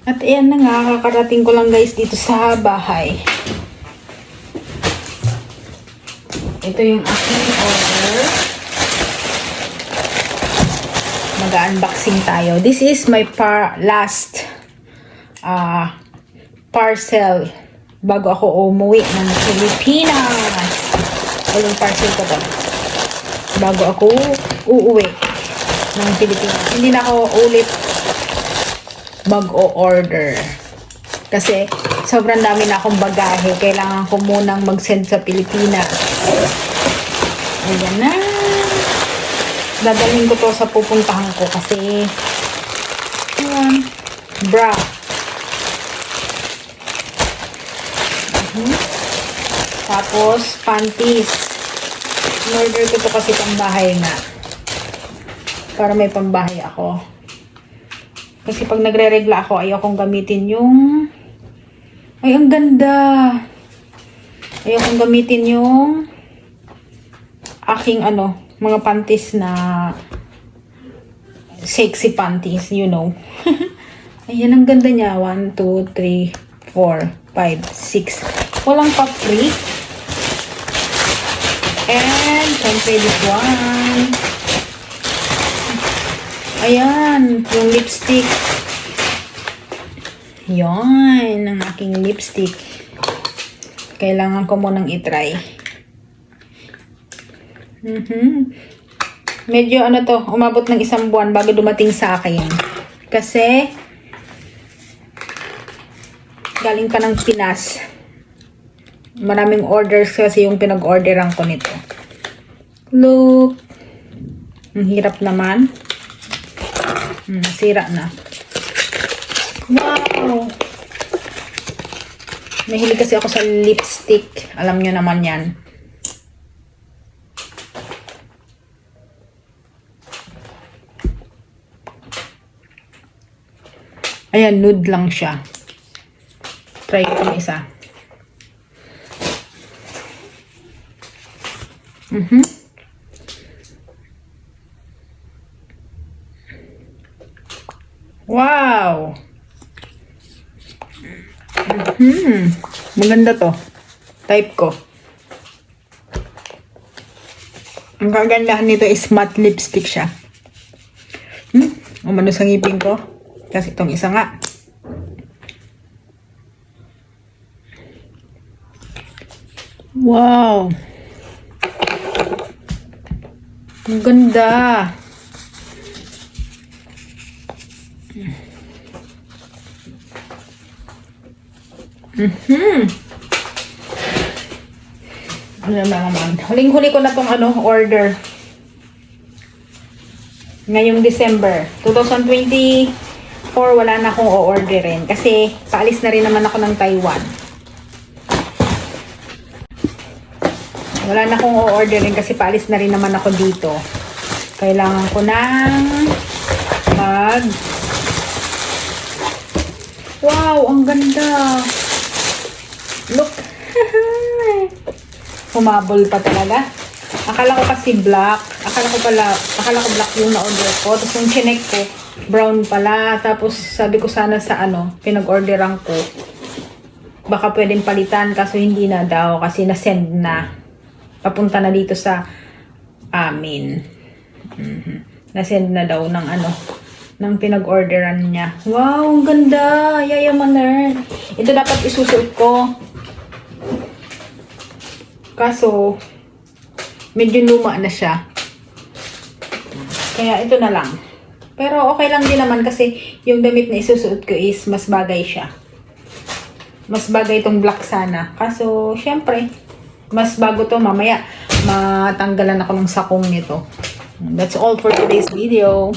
At ayan na nga, kakarating ko lang guys dito sa bahay. Ito yung aking order. Mag-unboxing tayo. This is my last parcel bago ako umuwi ng Pilipinas. Walang parcel ko to. Bago ako uuwi ng Pilipinas. Hindi na ako ulit mag-o-order. Kasi sobrang dami na akong bagahe. Kailangan ko munang mag-send sa Pilipinas. Ayan na. Dadalhin ko to sa pupuntahan ko kasi bra. Tapos panties. In-order ko to kasi pambahay nga. Para may pambahay ako. Kasi pag nagre-regla ako, ayokong gamitin yung... Ay, ang ganda! Ayokong gamitin yung... aking mga panties na... sexy panties, you know. Ayan, ang ganda niya. 1, 2, 3, 4, 5, 6. Walang pa-free. And, syempre this one. Ayan, yung lipstick. Yan, ang aking lipstick. Kailangan ko munang itry. Medyo umabot ng 1 buwan bago dumating sa akin. Kasi, galing pa ng Pinas. Maraming orders kasi yung pinag-orderan ko nito. Look! Ang hirap naman. Nasira na. Wow! Mahilig kasi ako sa lipstick. Alam nyo naman yan. Ayan, nude lang siya. Try ko yung isa. Wow! Maganda to. Type ko. Ang kagandahan nito is matte lipstick siya. Umano sa ngipin ko. Kasi itong isa nga. Wow! Ang ganda! Ano naman? Huling-huli ko na tong order. Ngayong December 2024, wala na akong o-orderin. Kasi paalis na rin naman ako ng Taiwan. Wala na akong o-orderin kasi paalis na rin naman ako dito. Kailangan ko ng Wow, ang ganda. Look. Humabol pa talaga. Akala ko kasi black. Akala ko black yung na-order ko. Tapos yung chinek ko, brown pala. Tapos sabi ko sana sa pinag-orderan ko. Baka pwedeng palitan kaso hindi na daw kasi na-send na. Papunta na dito sa amin. Na-send na daw ng ng pinag-orderan niya. Wow, ang ganda! Yayamaner. Ito dapat isusuot ko. Kaso, medyo luma na siya. Kaya ito na lang. Pero okay lang din naman kasi yung damit na isusuot ko is mas bagay siya. Mas bagay itong black sana. Kaso, syempre, mas bago to mamaya. Matanggalan ako ng sakong nito. That's all for today's video.